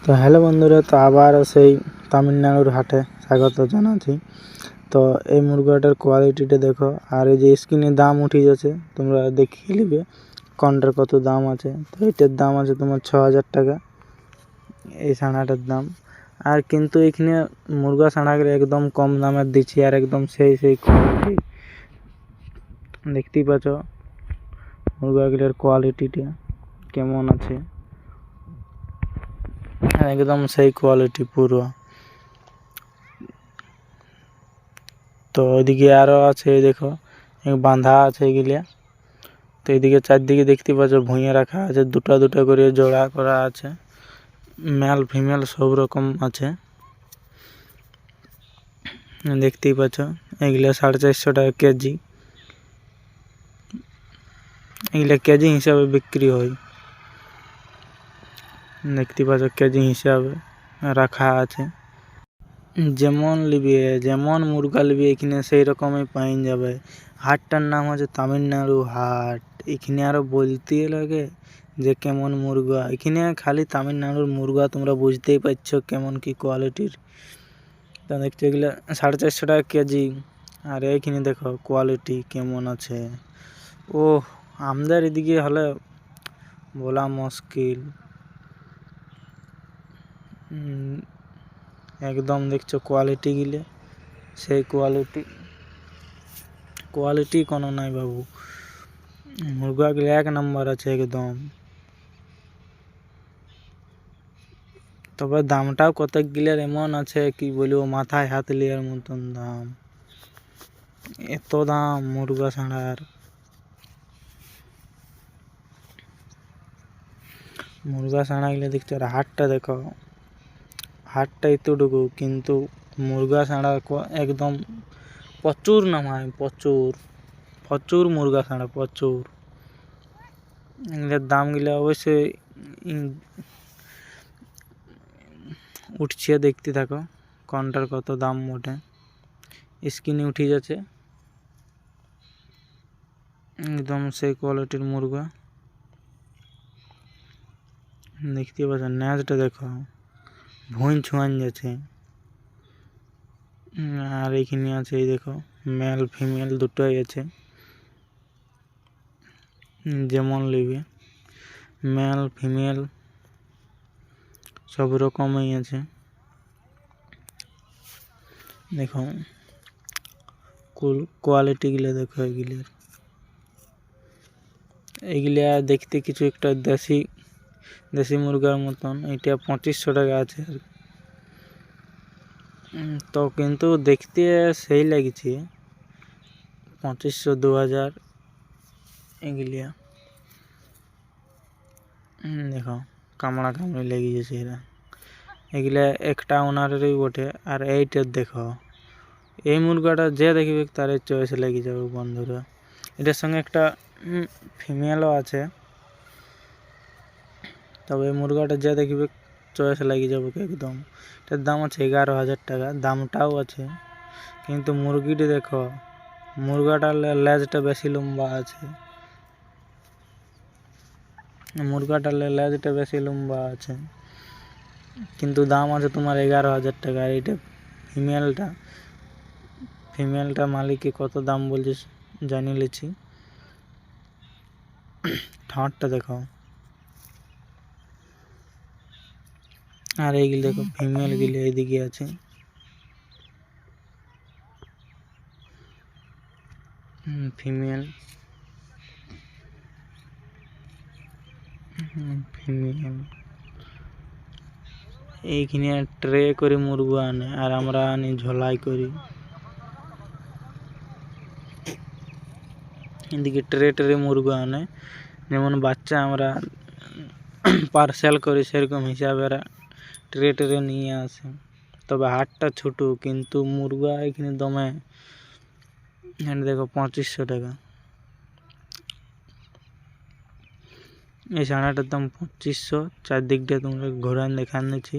তো হ্যালো বন্ধুরা, তো আবারও সেই তামিলনাড়ুর হাটে স্বাগত জানাচ্ছি। তো এই মুরগাটার কোয়ালিটিটা দেখো, আর এই যে স্ক্রিনে দাম উঠে যাচ্ছে, তোমরা দেখিয়ে নিবে কোনটার কত দাম আছে। তো এটার দাম আছে তোমার 6,000 টাকা এই ছানাটার দাম। আর কিন্তু এখানে মুরগা ছানাগুলো একদম কম দামের দিচ্ছি, আর একদম সেই কোয়ালিটি দেখতেই পাচ্ছ মুরগাগুলোর কোয়ালিটিটা কেমন আছে, একদম সেই কোয়ালিটি পুরো। তো ওইদিকে আরও আছে, দেখো বাঁধা আছে এগুলা। তো এইদিকে চারদিকে দেখতে পাচ্ছ ভুঁইয়া রাখা আছে, দুটা করে জোড়া করা আছে, মেল ফিমেল সব রকম আছে, দেখতেই পাচ্ছ। এগুলা 450 টাকা কেজি, এগুলা কেজি হিসাবে বিক্রি হয়, দেখতে পাচ্ছ কেজি হিসাবে রাখা আছে। যেমন লিবি, যেমন মুরগা লিবি এখানে সেই রকমই পাইন যাবে। হাটটার নাম হচ্ছে তামিলনাড়ু হাট। এখানে আরও বলতে লাগে যে কেমন মুরগা, এখানে খালি তামিলনাড়ুর মুরগা, তোমরা বুঝতেই পারছো কেমন কি কোয়ালিটির। তা দেখছো এগুলো 450 টাকা কেজি, আর এইখানে দেখো কোয়ালিটি কেমন আছে। ও আমাদের এদিকে হলে বলা মুশকিল, একদম দেখছো কোয়ালিটি গিলে সেই কোয়ালিটি কোনো নাই বাবু, মুরগাগুলো 1 নম্বর আছে একদম। তবে দামটাও কতক গিলের এমন আছে কি বলবো, মাথায় হাত লিয়ার মতন দাম, এত দাম মুরগা ছাড়ার। মুরগা ছাড়া গেলে দেখছো, আর হাটটা দেখো, হাটটা এতটুকু কিন্তু মুরগা ছাড়া একদম প্রচুর নামায়, প্রচুর মুরগা ছাড়া প্রচুর। এগুলোর দামগুলো অবশ্যই উঠছে, দেখতে থাকো কোনটার কত দাম ওঠে, স্ক্রিনে উঠে যাচ্ছে একদম সেই কোয়ালিটির মুরগা, দেখতে পাচ্ছ। ন্যাজটা দেখো ভুঁই ছুঁয়ান যাচ্ছে। আর এইখানে আছে, এই দেখো মেল ফিমেল দুটোই আছে, যেমন লিবে মেল ফিমেল সব রকমই আছে। দেখো কোয়ালিটিগুলো দেখো, এইগুলা দেখতে কিছু একটা দেশি মুরগার মতন। এটা 2500 টাকা আছে, তো কিন্তু দেখতে সেই লাগছে 2500 2000 এগুলিয়া। দেখো কামড়া কামড়ি লেগে গেছে এরা, এগুলা একটা ওনারেরই বটে। আর এইটার দেখো, এই মুরগাটা যে দেখবে তার চয়েস লেগে যাবে বন্ধুরা। এটার সঙ্গে একটা ফিমেলও আছে, তবে এই মুরগাটা যে দেখবে চয়েস লেগে যাবে একদম। এটার দাম আছে 11,000 টাকা, দামটাও আছে। কিন্তু মুরগিটি দেখো, মুরগাটার লেজটা বেশি লম্বা আছে, কিন্তু দাম আছে তোমার 11,000 টাকা। আর এটা ফিমেলটা মালিককে কত দাম বলছে জানি লিছি। ঠাঁটটা দেখো, আর এইগুলো দেখো ফিমেল গুলো এইদিকে আছে, ফিমেল এইখানে ট্রে করে মুরগা আনে, আর আমরা আনি ঝোলাই করি। এদিকে ট্রে মুরগা আনে, যেমন বাচ্চা আমরা পার্সেল করি সেরকম হিসাবে ট্রে নিয়ে আসে। তবে হাটটা ছোট, কিন্তু মুরগা এখানে দমে। এখানে দেখো 2500 টাকা, এই ছানাটার দাম 2500। চারদিকটা তোমরা ঘোরান দেখান দিচ্ছি,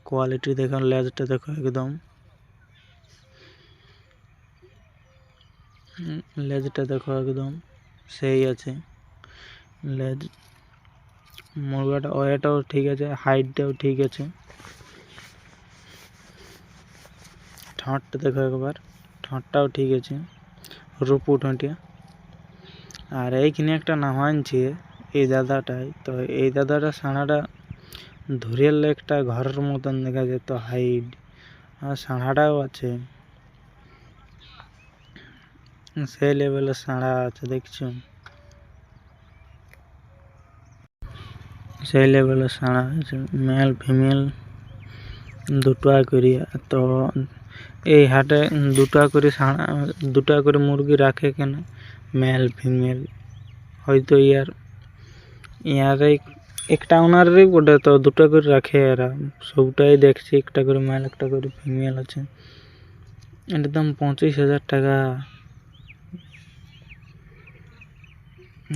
কোয়ালিটি দেখো, লেজটা দেখো একদম, লেজটা দেখো একদম সেই আছে লেজ। মুরগাটা ওয়েটাও ঠিক আছে, হাইটটাও ঠিক আছে। ঠোঁটটা দেখো একবার, ঠোঁটটাও ঠিক আছে, রূপু ঠোঁটিয়া। আর এইখানে একটা নাম আনছে এই দাদাটাই, তো এই দাদাটা সাঁড়াটা ধরিয়ে একটা ঘরের মতন দেখা যেত হাইট, আর সাঁড়াটাও আছে সেই লেভেলের সাঁড়া আছে, দেখছো সেই লেভেলের সাঁড়া আছে, মেল ফিমেল দুটো করিয়া। তো এই হাটে দুটা করে মুরগি রাখে কেন, মেল ফিমেল হয়তো ইয়ারই একটা ওনারই বটে, তো দুটো করে রাখে এরা। সবটাই দেখছি একটা করে মেল একটা করে ফিমেল আছে। এটার দাম 25,000 টাকা।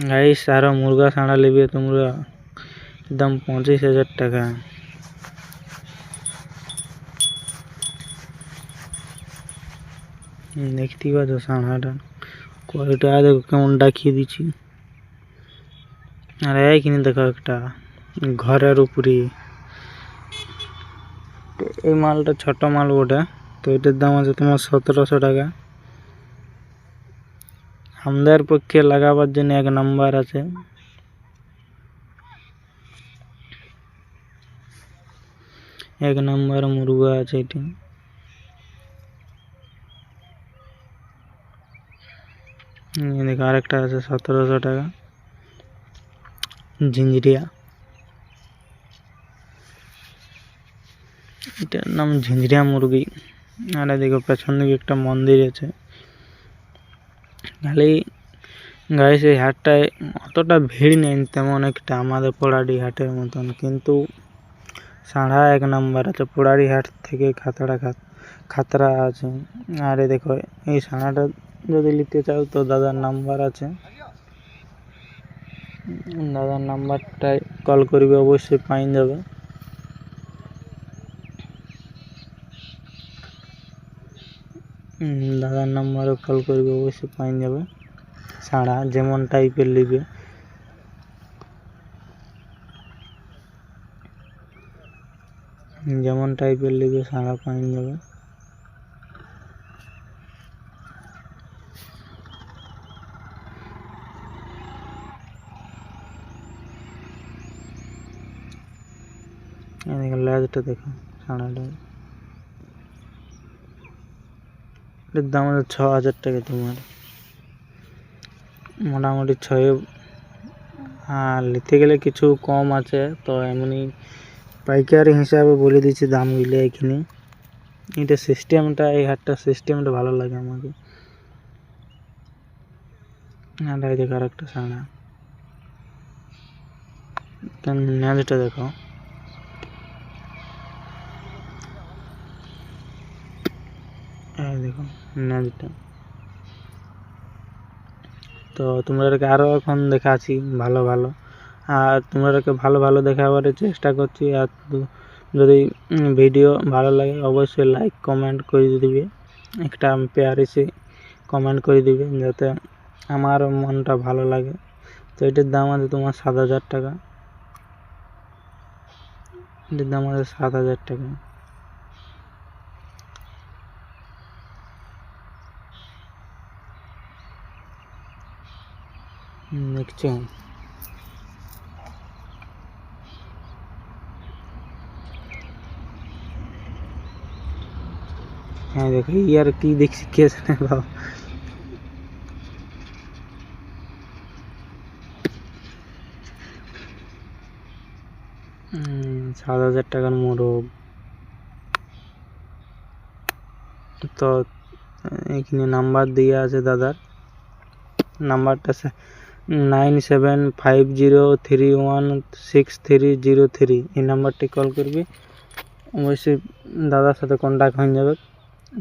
গাইস আরো মুরগা সাঁড়া লিবে তোমরা, দাম 25,000 টাকা। দেখতেই পাচ্ছ সাঁড়াটা কয়টা দেখো কেমন ডাকিয়ে দিচ্ছি। আর এইখানে দেখো একটা ঘরের উপরে, এই মালটা ছোট মাল ওটা, তো এটার দাম আছে তোমার 1700 টাকা। আমাদের পক্ষে লাগাবার জন্য 1 নাম্বার আছে। এক নাম্বার মুরগা আছে এটি। দেখো আরেকটা আছে 1700 টাকা, ঝিঞ্ঝিরিয়া, এটার নাম ঝিঞ্ঝিরিয়া মুরগি। আর দেখো পেছন দিকে একটা মন্দির আছে। খালি গাইস এই হাটটায় অতটা ভিড় নেই তেমন একটা আমাদের পোড়াডি হাটের মতন, কিন্তু সাঁড়া 1 নাম্বার আছে। পোড়াডি হাট থেকে খাতরা আছে। আর দেখো এই সাঁড়াটা যদি নিতে চাও তো দাদার নাম্বার আছে, দাদার নাম্বারটায় কল করবে, অবশ্যই পাইন যাবে। দাদার নাম্বারে কল করবে, অবশ্যই পাইন যাবে। সাঁড়া যেমন টাইপের নিবে, যেমন টাইপের নিবে সাঁড়া পাইন যাবে। লেজটা দেখো সাঁড়াটা, এটার দাম আছে 6,000 টাকা তোমার, মোটামুটি 6। আর নিতে গেলে কিছু কম আছে, তো এমনি পাইকারি হিসাবে বলে দিচ্ছি দামগুলো এখানে। এটা সিস্টেমটা, এই হাটটা সিস্টেমটা ভালো লাগে আমাকে। আর দেখো আরেকটা সাঁড়া, লেজটা দেখো, দেখো লেজটা। তো তোমরাকে আরও এখন দেখাচ্ছি ভালো ভালো, আর তোমরাকে ভালো ভালো দেখাবার চেষ্টা করছি। আর যদি ভিডিও ভালো লাগে অবশ্যই লাইক কমেন্ট করে দিবে, একটা পেয়ার এসে কমেন্ট করে দিবে, যাতে আমার মনটা ভালো লাগে। তো এটার দাম আছে তোমার 7,000 টাকা, এটার দাম আছে 7,000 টাকা। দেখছো হ্যাঁ দেখো ইয়ার কি দেখছি কে জানে বাবা। 7,000 টাকার মোরগ। তো এখানে নাম্বার দিয়ে আছে দাদার, নাম্বারটা 9750316303, এই নাম্বারটি কল করবি, অবশ্যই দাদার সাথে কন্ট্যাক্ট হয়ে যাবে,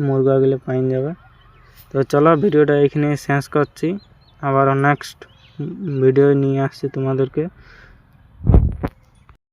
মুরগাগুলো পাইন যাবে। তো চলো ভিডিওটা এখানে শেষ করছি, আবার নেক্সট ভিডিও নিয়ে আসছি তোমাদেরকে।